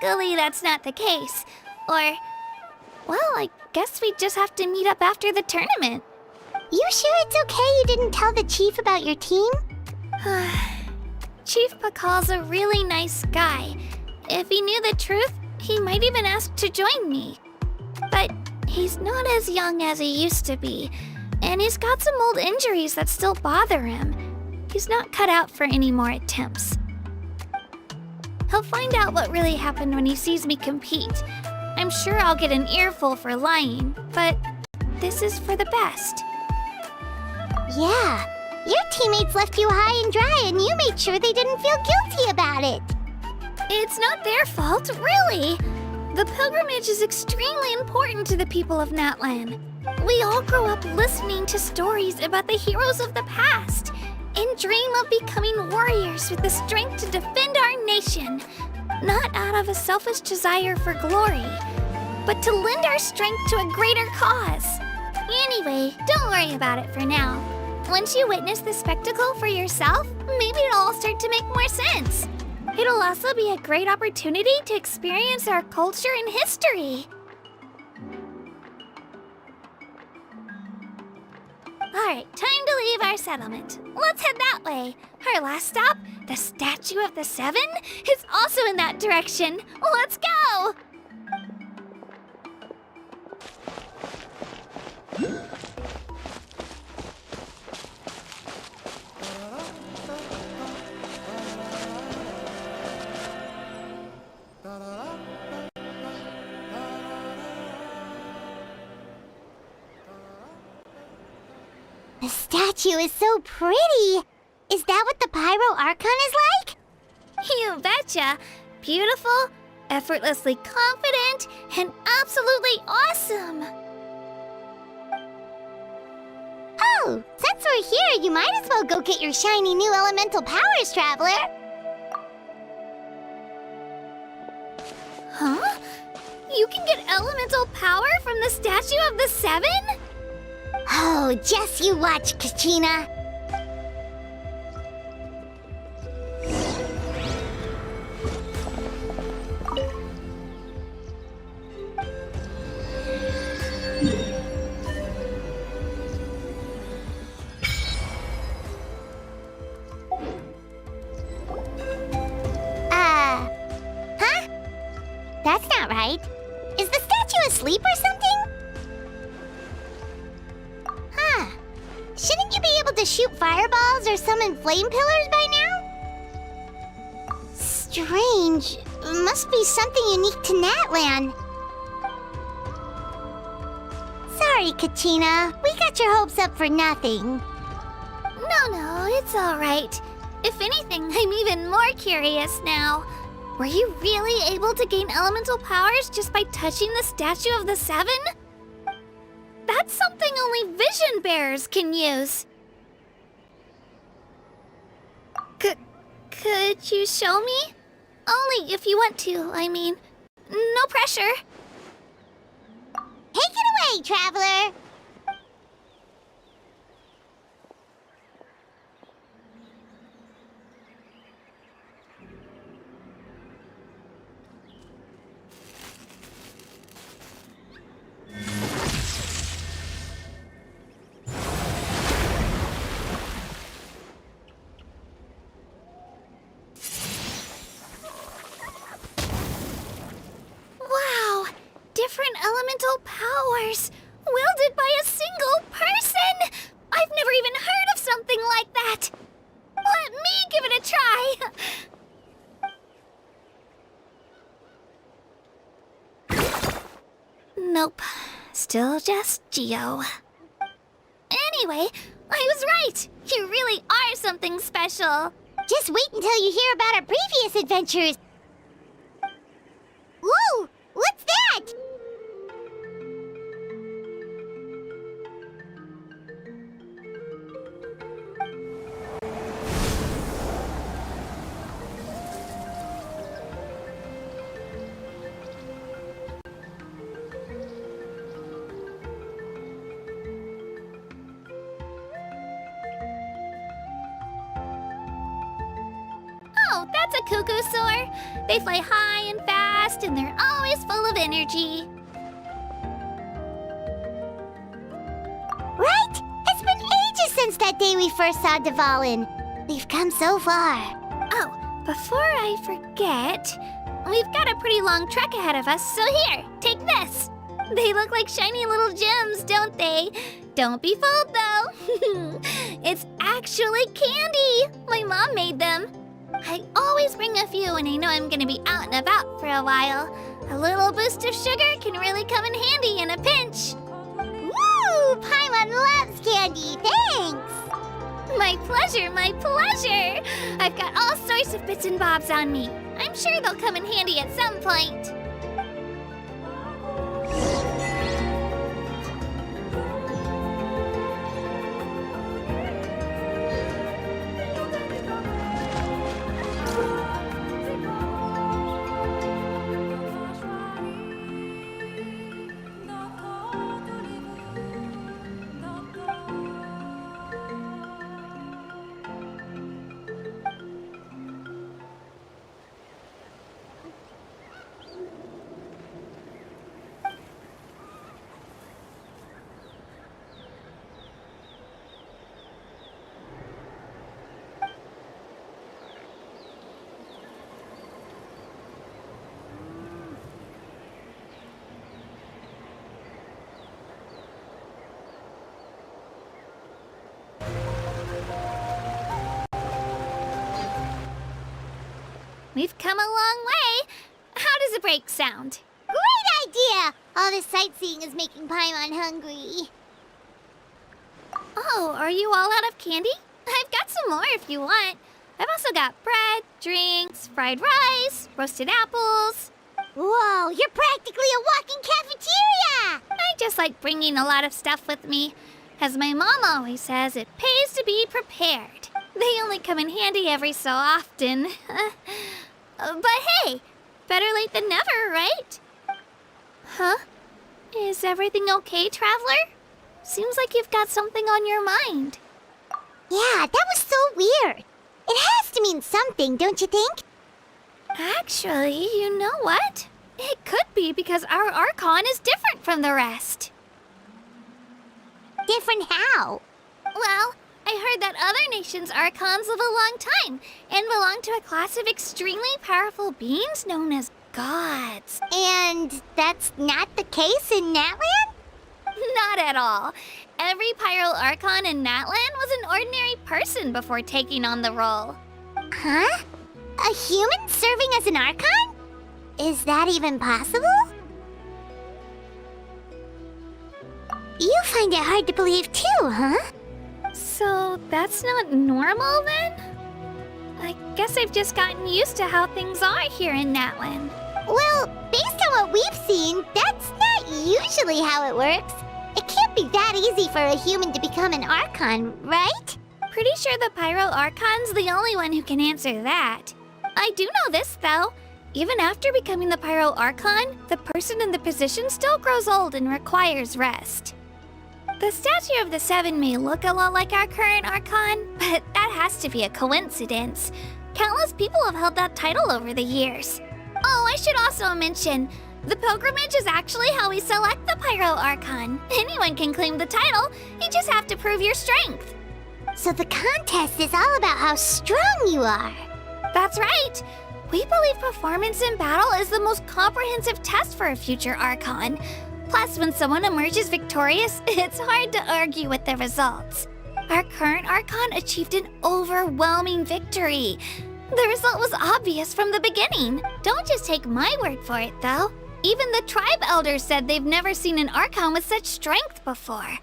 Luckily, that's not the case. Or, well, I guess we just have to meet up after the tournament. You sure it's okay you didn't tell the chief about your team? Chief Pakal's a really nice guy. If he knew the truth, he might even ask to join me. But he's not as young as he used to be, and he's got some old injuries that still bother him. He's not cut out for any more attempts. He'll find out what really happened when he sees me compete. I'm sure I'll get an earful for lying, but this is for the best. Yeah, your teammates left you high and dry and you made sure they didn't feel guilty about it. It's not their fault, really. The pilgrimage is extremely important to the people of Natlan. We all grow up listening to stories about the heroes of the past and dream of becoming warriors with the strength to defend our nation. Not out of a selfish desire for glory, but to lend our strength to a greater cause. Anyway, don't worry about it for now. Once you witness the spectacle for yourself, maybe it'll all start to make more sense. It'll also be a great opportunity to experience our culture and history. Alright, time to leave our settlement. Let's head that way. Our last stop, the Statue of the Seven, is also in that direction. Let's go! The statue is so pretty. Is that what the Pyro Archon is like? You betcha. Beautiful, effortlessly confident, and absolutely awesome. Oh, since we're here, you might as well go get your shiny new elemental powers, Traveler. Huh? You can get elemental power from the Statue of the Seven? Oh, just you watch, Kachina. Huh? That's not right. Is the statue asleep or something? Huh. Shouldn't you be able to shoot fireballs or summon flame pillars by now? Strange. Must be something unique to Natlan. Sorry, Kachina. We got your hopes up for nothing. No, it's all right. If anything, I'm even more curious now. Were you really able to gain elemental powers just by touching the Statue of the Seven? That's something only vision bearers can use. Could you show me? Only if you want to, I mean. No pressure. Take it away, Traveler! Wow! Different elemental powers! Wielded by a single person! I've never even heard of something like that! Let me give it a try! Nope. Still just Geo. Anyway, I was right! You really are something special! Just wait until you hear about our previous adventures. Whoa! What's that? Oh, that's a cuckoo soar. They fly high and fast, and they're always full of energy. Right? It's been ages since that day we first saw Dvalin. We've come so far. Oh, before I forget, we've got a pretty long trek ahead of us, so here, take this. They look like shiny little gems, don't they? Don't be fooled, though. It's actually candy. My mom made them. I always bring a few when I know I'm gonna be out and about for a while. A little boost of sugar can really come in handy in a pinch. Woo! Paimon loves candy. Thanks. My pleasure, my pleasure. I've got all sorts of bits and bobs on me. I'm sure they'll come in handy at some point. We've come a long way. How does a break sound? Great idea! All this sightseeing is making Paimon hungry. Oh, are you all out of candy? I've got some more if you want. I've also got bread, drinks, fried rice, roasted apples. Whoa, you're practically a walking cafeteria! I just like bringing a lot of stuff with me. As my mom always says, it pays to be prepared. They only come in handy every so often. But hey, better late than never, right? Huh? Is everything okay, Traveler? Seems like you've got something on your mind. Yeah, that was so weird. It has to mean something, don't you think? Actually, you know what? It could be because our Archon is different from the rest. Different how? Well, I heard that other nations' Archons live a long time and belong to a class of extremely powerful beings known as gods. And that's not the case in Natlan? Not at all. Every Pyro Archon in Natlan was an ordinary person before taking on the role. Huh? A human serving as an Archon? Is that even possible? You find it hard to believe too, huh? So that's not normal then? I guess I've just gotten used to how things are here in Natlan. Well, based on what we've seen, that's not usually how it works. It can't be that easy for a human to become an Archon, right? Pretty sure the Pyro Archon's the only one who can answer that. I do know this, though. Even after becoming the Pyro Archon, the person in the position still grows old and requires rest. The statue of the Seven may look a lot like our current Archon, but that has to be a coincidence. Countless people have held that title over the years. Oh, I should also mention, the pilgrimage is actually how we select the Pyro Archon. Anyone can claim the title, you just have to prove your strength. So the contest is all about how strong you are. That's right. We believe performance in battle is the most comprehensive test for a future Archon. Plus, when someone emerges victorious, it's hard to argue with the results. Our current Archon achieved an overwhelming victory. The result was obvious from the beginning. Don't just take my word for it, though. Even the tribe elders said they've never seen an Archon with such strength before.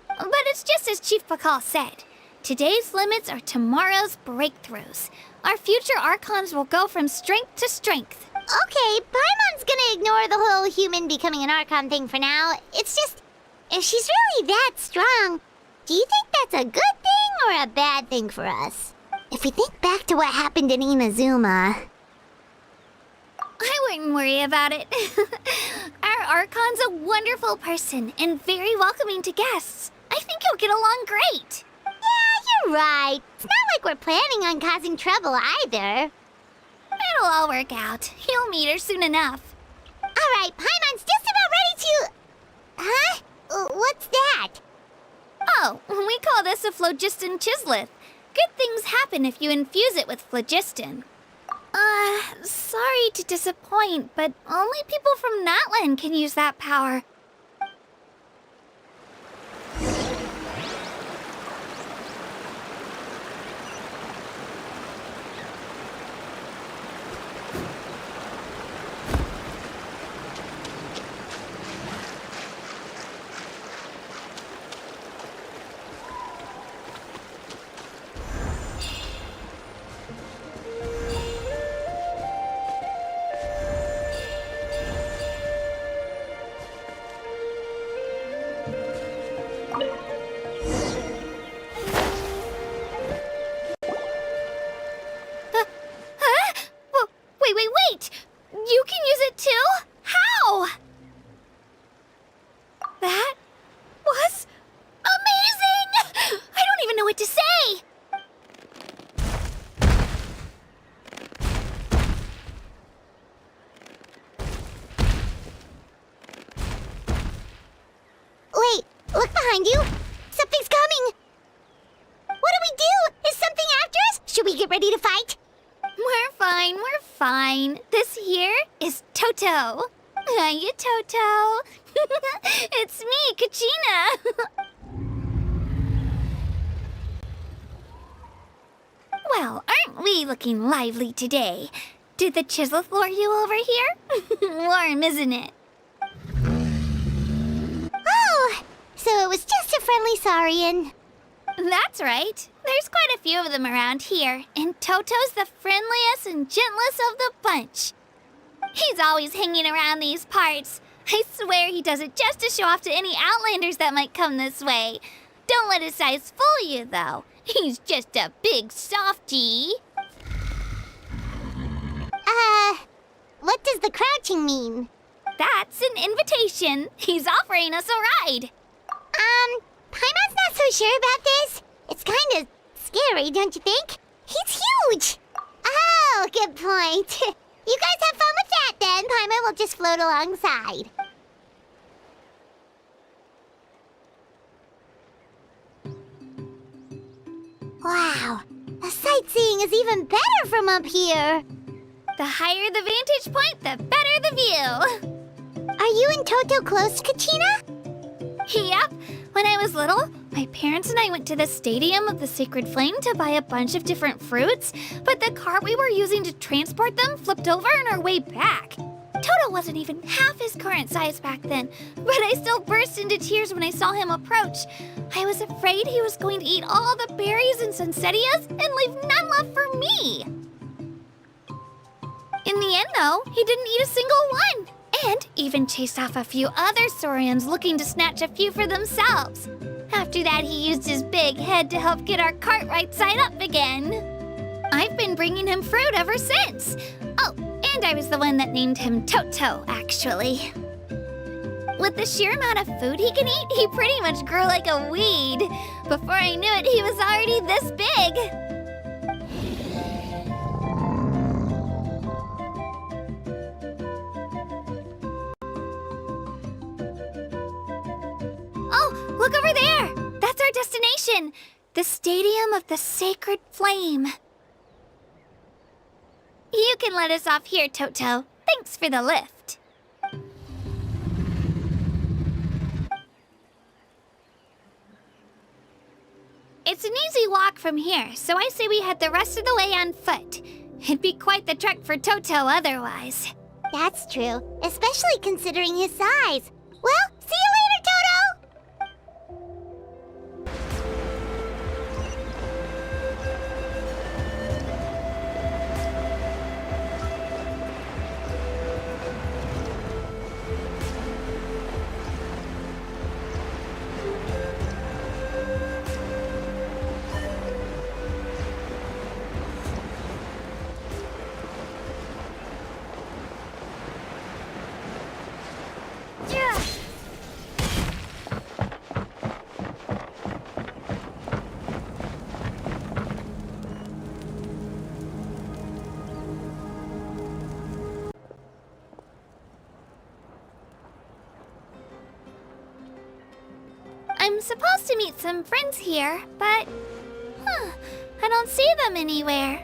But it's just as Chief Pakal said. Today's limits are tomorrow's breakthroughs. Our future Archons will go from strength to strength. Okay, Paimon's gonna ignore the whole human becoming an Archon thing for now. It's just, if she's really that strong, do you think that's a good thing or a bad thing for us? If we think back to what happened in Inazuma... I wouldn't worry about it. Our Archon's a wonderful person and very welcoming to guests. I think you'll get along great. Yeah, you're right. It's not like we're planning on causing trouble either. It'll all work out. You'll meet her soon enough. Alright, Paimon's just about ready to... Huh? What's that? Oh, we call this a phlogiston chisleth. Good things happen if you infuse it with phlogiston. Sorry to disappoint, but only people from Natlan can use that power. Wait! You can use it too? How? That was amazing! I don't even know what to say! Wait, look behind you. Something's coming. What do we do? Is something after us? Should we get ready to fight? We're fine. This here is Toto. Hiya, Toto. It's me, Kachina. Well, aren't we looking lively today? Did the chisleth lure you over here? Warm, isn't it? Oh, so it was just a friendly saurian. That's right. There's quite a few of them around here, and Toto's the friendliest and gentlest of the bunch. He's always hanging around these parts. I swear he does it just to show off to any outlanders that might come this way. Don't let his size fool you, though. He's just a big softie. What does the crouching mean? That's an invitation. He's offering us a ride. Paimon's not so sure about this. It's kind of scary, don't you think? He's huge! Oh, good point. You guys have fun with that then. Paimon will just float alongside. Wow, the sightseeing is even better from up here. The higher the vantage point, the better the view. Are you and Toto close, Kachina? Yep. When I was little, my parents and I went to the Stadium of the Sacred Flame to buy a bunch of different fruits, but the cart we were using to transport them flipped over on our way back. Toto wasn't even half his current size back then, but I still burst into tears when I saw him approach. I was afraid he was going to eat all the berries and sunsettias and leave none left for me. In the end, though, he didn't eat a single one. And even chased off a few other saurians looking to snatch a few for themselves. After that, he used his big head to help get our cart right side up again. I've been bringing him fruit ever since. Oh, and I was the one that named him Toto, actually. With the sheer amount of food he can eat, he pretty much grew like a weed. Before I knew it, he was already this big. Oh, look over there! That's our destination! The Stadium of the Sacred Flame. You can let us off here, Toto. Thanks for the lift. It's an easy walk from here, so I say we head the rest of the way on foot. It'd be quite the trek for Toto otherwise. That's true, especially considering his size. Well, see you later, Toto! I'm supposed to meet some friends here, but... I don't see them anywhere.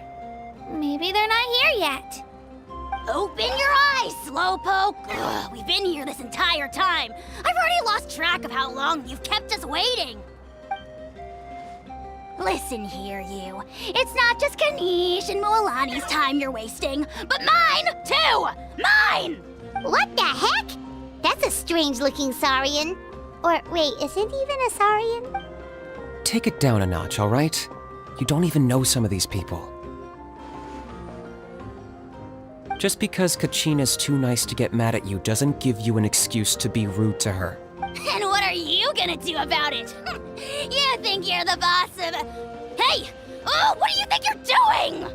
Maybe they're not here yet. Open your eyes, Slowpoke! Ugh, we've been here this entire time. I've already lost track of how long you've kept us waiting. Listen here, you. It's not just Kanish and Moalani's time you're wasting, but mine, too! Mine! What the heck? That's a strange-looking Saurian. Or, wait, is it even a Saurian? Take it down a notch, all right? You don't even know some of these people. Just because Kachina's too nice to get mad at you doesn't give you an excuse to be rude to her. And what are you gonna do about it? You think you're the boss of... Hey! Oh, what do you think you're doing?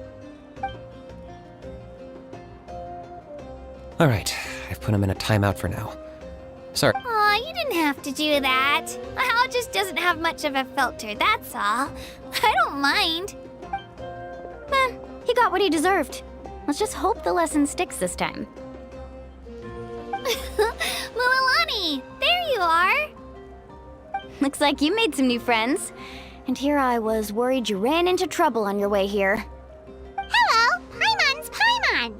All right, I've put him in a timeout for now. Sorry. Aw, you didn't have to do that. Hal just doesn't have much of a filter, that's all. I don't mind. He got what he deserved. Let's just hope the lesson sticks this time. Mualani, there you are. Looks like you made some new friends. And here I was worried you ran into trouble on your way here. Hello, Paimon's Paimon.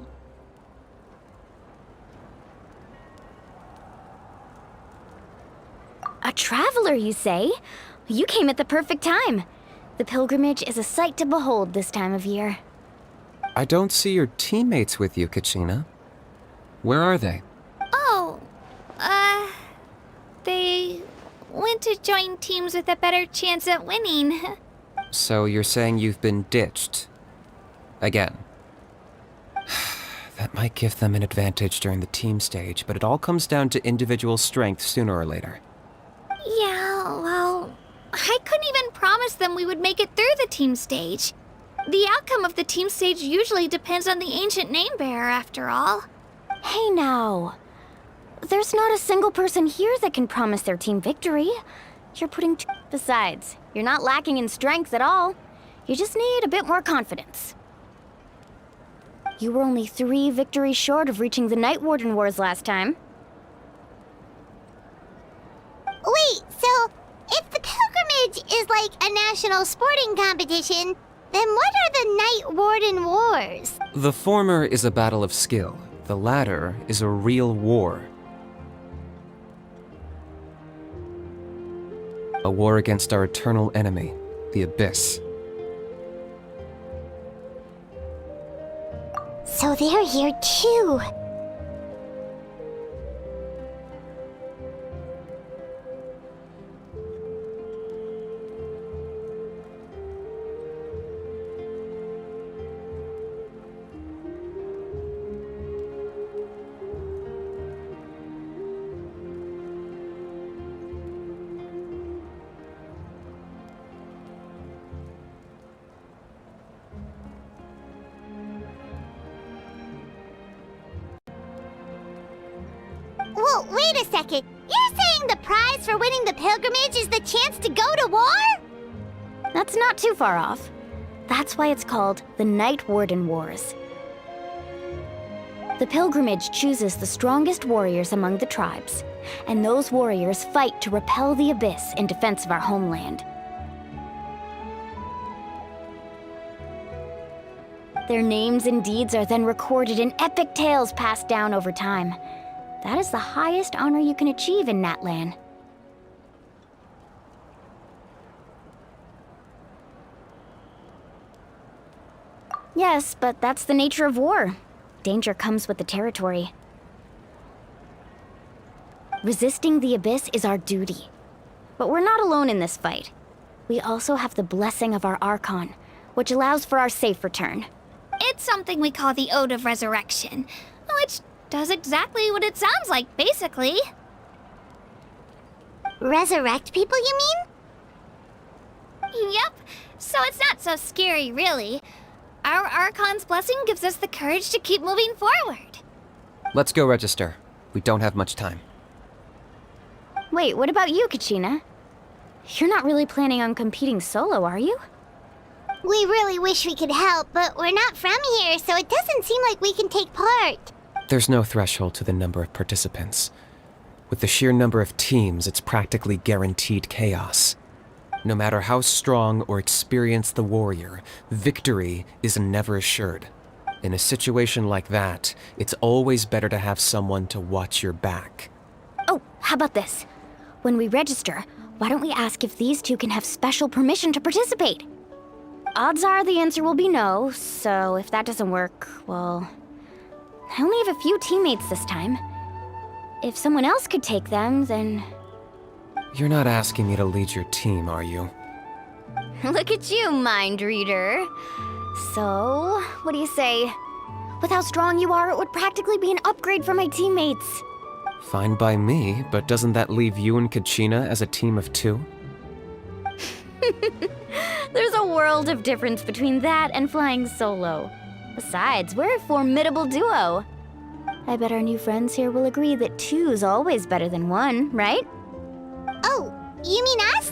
A traveler, you say? You came at the perfect time. The pilgrimage is a sight to behold this time of year. I don't see your teammates with you, Kachina. Where are they? Oh, they went to join teams with a better chance at winning. So you're saying you've been ditched? Again. That might give them an advantage during the team stage, but it all comes down to individual strength sooner or later. Yeah, well, I couldn't even promise them we would make it through the team stage. The outcome of the team stage usually depends on the ancient name bearer, after all. Hey now. There's not a single person here that can promise their team victory. You're putting Besides, you're not lacking in strength at all. You just need a bit more confidence. You were only 3 victories short of reaching the Night Warden Wars last time. Wait, so if the pilgrimage is like a national sporting competition, then what are the Night Warden Wars? The former is a battle of skill. The latter is a real war. A war against our eternal enemy, the Abyss. So they're here too. Whoa, wait a second. You're saying the prize for winning the pilgrimage is the chance to go to war? That's not too far off. That's why it's called the Night Warden Wars. The pilgrimage chooses the strongest warriors among the tribes, and those warriors fight to repel the Abyss in defense of our homeland. Their names and deeds are then recorded in epic tales passed down over time. That is the highest honor you can achieve in Natlan. Yes, but that's the nature of war. Danger comes with the territory. Resisting the Abyss is our duty. But we're not alone in this fight. We also have the blessing of our Archon, which allows for our safe return. It's something we call the Ode of Resurrection, which does exactly what it sounds like, basically. Resurrect people, you mean? Yep, so it's not so scary, really. Our Archon's blessing gives us the courage to keep moving forward. Let's go register. We don't have much time. Wait, what about you, Kachina? You're not really planning on competing solo, are you? We really wish we could help, but we're not from here, so it doesn't seem like we can take part. There's no threshold to the number of participants. With the sheer number of teams, it's practically guaranteed chaos. No matter how strong or experienced the warrior, victory is never assured. In a situation like that, it's always better to have someone to watch your back. Oh, how about this? When we register, why don't we ask if these two can have special permission to participate? Odds are the answer will be no, so if that doesn't work, well... I only have a few teammates this time. If someone else could take them, then... You're not asking me to lead your team, are you? Look at you, mind reader. So, what do you say? With how strong you are, it would practically be an upgrade for my teammates. Fine by me, but doesn't that leave you and Kachina as a team of 2? There's a world of difference between that and flying solo. Besides, we're a formidable duo. I bet our new friends here will agree that 2's always better than 1, right? Oh, you mean us?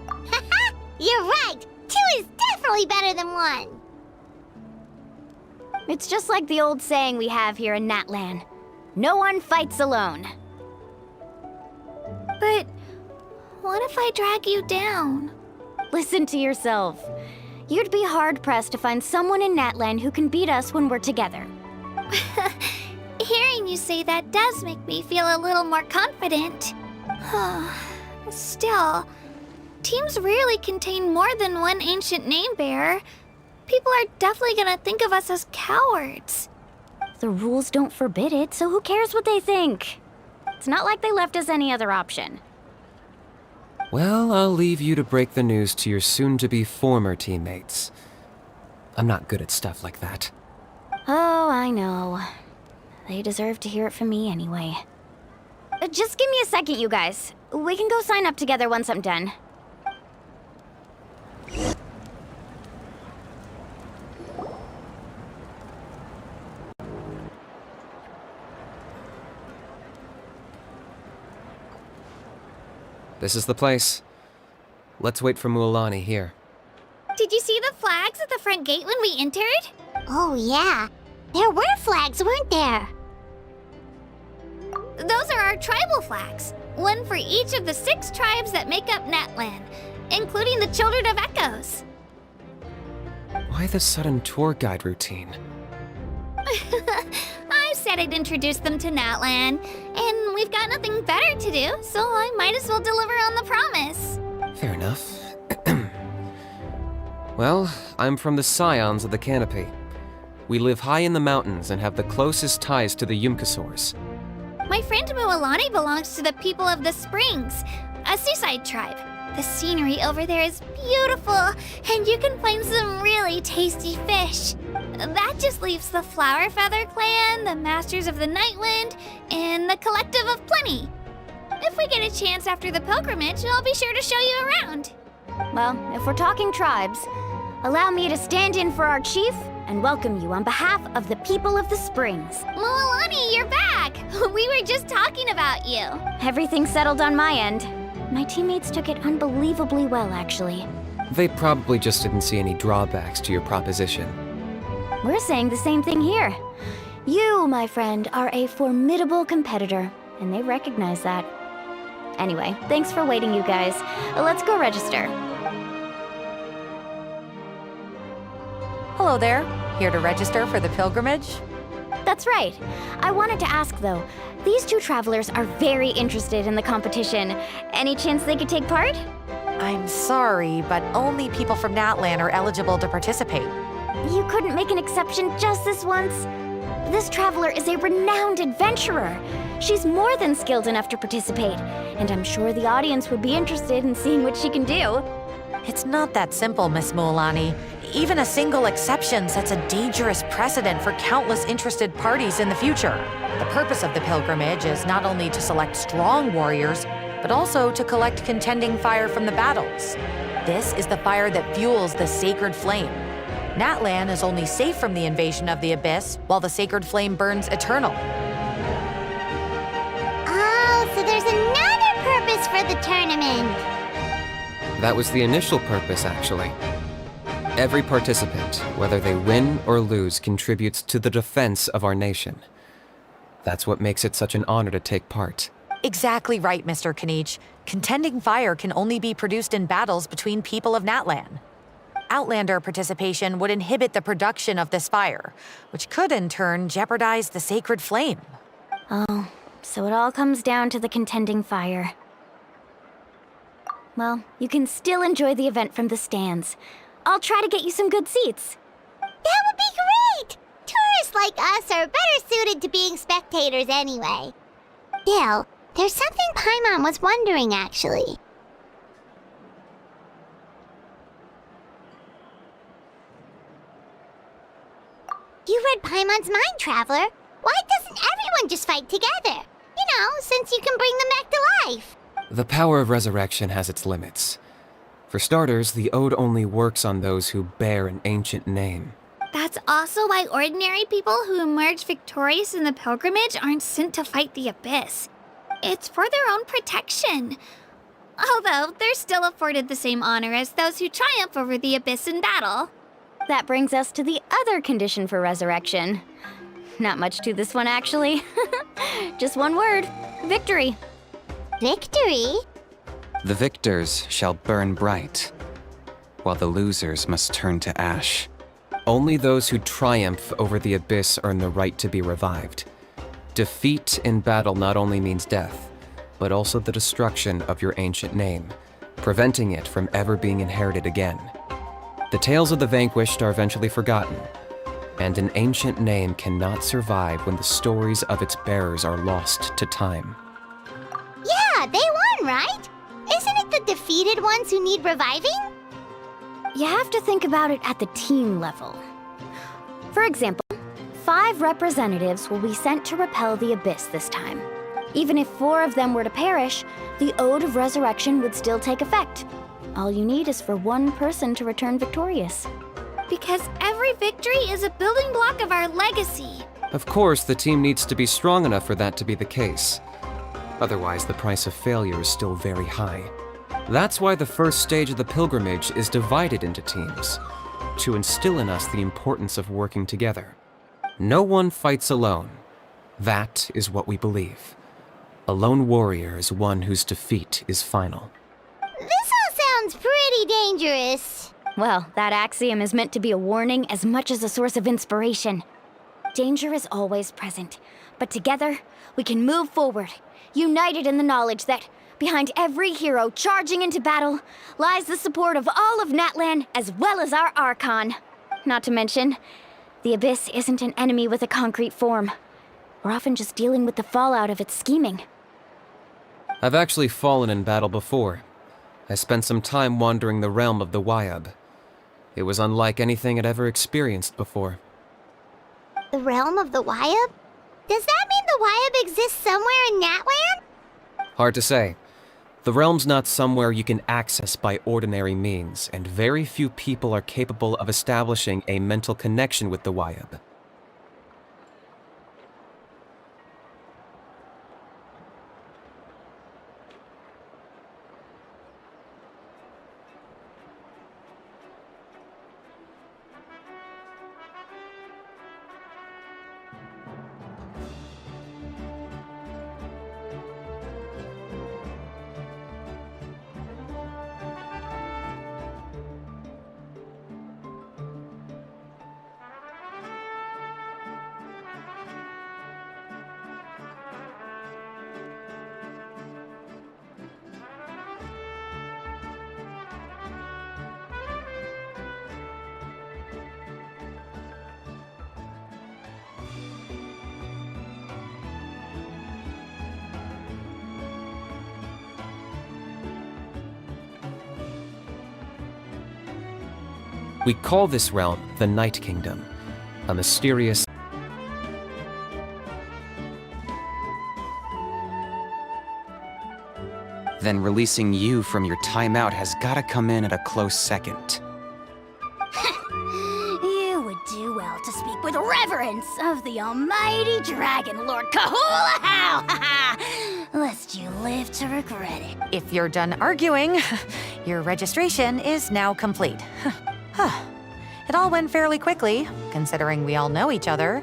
Haha, you're right. 2 is definitely better than 1. It's just like the old saying we have here in Natlan. No one fights alone. But what if I drag you down? Listen to yourself. You'd be hard-pressed to find someone in Natlan who can beat us when we're together. Hearing you say that does make me feel a little more confident. Still, teams rarely contain more than one ancient name bearer. People are definitely gonna think of us as cowards. The rules don't forbid it, so who cares what they think? It's not like they left us any other option. Well, I'll leave you to break the news to your soon-to-be former teammates. I'm not good at stuff like that. Oh, I know. They deserve to hear it from me anyway. Just give me a second, you guys. We can go sign up together once I'm done. This is the place. Let's wait for Mualani here. Did you see the flags at the front gate when we entered? Oh, yeah. There were flags, weren't there? Those are our tribal flags. One for each of the 6 tribes that make up Natlan, including the Children of Echoes. Why the sudden tour guide routine? I said I'd introduce them to Natlan, and we've got nothing better to do, so I might as well deliver on the promise. Fair enough. Well, I'm from the Scions of the Canopy. We live high in the mountains and have the closest ties to the Yumkasaurs. My friend Mualani belongs to the people of the Springs, a seaside tribe. The scenery over there is beautiful, and you can find some really tasty fish. That just leaves the Flower Feather Clan, the Masters of the Nightwind, and the Collective of Plenty. If we get a chance after the pilgrimage, I'll be sure to show you around. Well, if we're talking tribes, allow me to stand in for our chief and welcome you on behalf of the people of the Springs. Mualani, you're back! We were just talking about you. Everything's settled on my end. My teammates took it unbelievably well, actually. They probably just didn't see any drawbacks to your proposition. We're saying the same thing here. You, my friend, are a formidable competitor, and they recognize that. Anyway, thanks for waiting, you guys. Let's go register. Hello there. Here to register for the pilgrimage? That's right. I wanted to ask, though. These 2 travelers are very interested in the competition. Any chance they could take part? I'm sorry, but only people from Natlan are eligible to participate. You couldn't make an exception just this once? This traveler is a renowned adventurer. She's more than skilled enough to participate, and I'm sure the audience would be interested in seeing what she can do. It's not that simple, Miss Mualani. Even a single exception sets a dangerous precedent for countless interested parties in the future. The purpose of the pilgrimage is not only to select strong warriors, but also to collect contending fire from the battles. This is the fire that fuels the sacred flame. Natlan is only safe from the invasion of the Abyss, while the sacred flame burns eternal. Oh, so there's another purpose for the tournament. That was the initial purpose, actually. Every participant, whether they win or lose, contributes to the defense of our nation. That's what makes it such an honor to take part. Exactly right, Mr. Kanich. Contending fire can only be produced in battles between people of Natlan. Outlander participation would inhibit the production of this fire, which could in turn jeopardize the sacred flame. Oh, so it all comes down to the contending fire. Well, you can still enjoy the event from the stands. I'll try to get you some good seats. That would be great! Tourists like us are better suited to being spectators anyway. Still, there's something Paimon was wondering, actually. You read Paimon's mind, Traveler. Why doesn't everyone just fight together? You know, since you can bring them back to life. The power of resurrection has its limits. For starters, the ode only works on those who bear an ancient name. That's also why ordinary people who emerge victorious in the pilgrimage aren't sent to fight the Abyss. It's for their own protection. Although, they're still afforded the same honor as those who triumph over the Abyss in battle. That brings us to the other condition for resurrection. Not much to this one, actually. Just one word: victory. Victory? The victors shall burn bright, while the losers must turn to ash. Only those who triumph over the Abyss earn the right to be revived. Defeat in battle not only means death, but also the destruction of your ancient name, preventing it from ever being inherited again. The tales of the vanquished are eventually forgotten, and an ancient name cannot survive when the stories of its bearers are lost to time. Yeah, they won, right? Isn't it the defeated ones who need reviving? You have to think about it at the team level. For example, 5 representatives will be sent to repel the Abyss this time. Even if 4 of them were to perish, the Ode of Resurrection would still take effect. All you need is for 1 person to return victorious. Because every victory is a building block of our legacy. Of course, the team needs to be strong enough for that to be the case. Otherwise, the price of failure is still very high. That's why the first stage of the pilgrimage is divided into teams, to instill in us the importance of working together. No one fights alone. That is what we believe. A lone warrior is one whose defeat is final. This all sounds pretty dangerous. Well, that axiom is meant to be a warning as much as a source of inspiration. Danger is always present, but together, we can move forward, united in the knowledge that behind every hero charging into battle lies the support of all of Natlan as well as our Archon. Not to mention, the Abyss isn't an enemy with a concrete form. We're often just dealing with the fallout of its scheming. I've actually fallen in battle before. I spent some time wandering the realm of the Wyab. It was unlike anything I'd ever experienced before. The realm of the Wyab? Does that mean the Wyab exists somewhere in Natlan? Hard to say. The realm's not somewhere you can access by ordinary means, and very few people are capable of establishing a mental connection with the Wyab. We call this realm the Night Kingdom, a mysterious... Then releasing you from your timeout has gotta come in at a close second. You would do well to speak with reverence of the almighty Dragon Lord Kahula-How! Lest you live to regret it. If you're done arguing, your registration is now complete. It all went fairly quickly, considering we all know each other.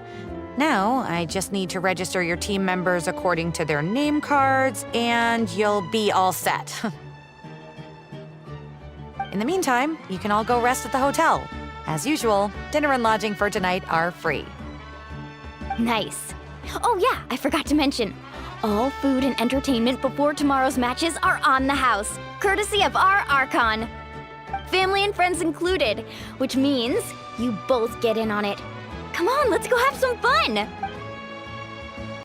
Now, I just need to register your team members according to their name cards, and you'll be all set. In the meantime, you can all go rest at the hotel. As usual, dinner and lodging for tonight are free. Nice. Oh yeah, I forgot to mention. All food and entertainment before tomorrow's matches are on the house, courtesy of our Archon. Family and friends included, which means you both get in on it. Come on, let's go have some fun!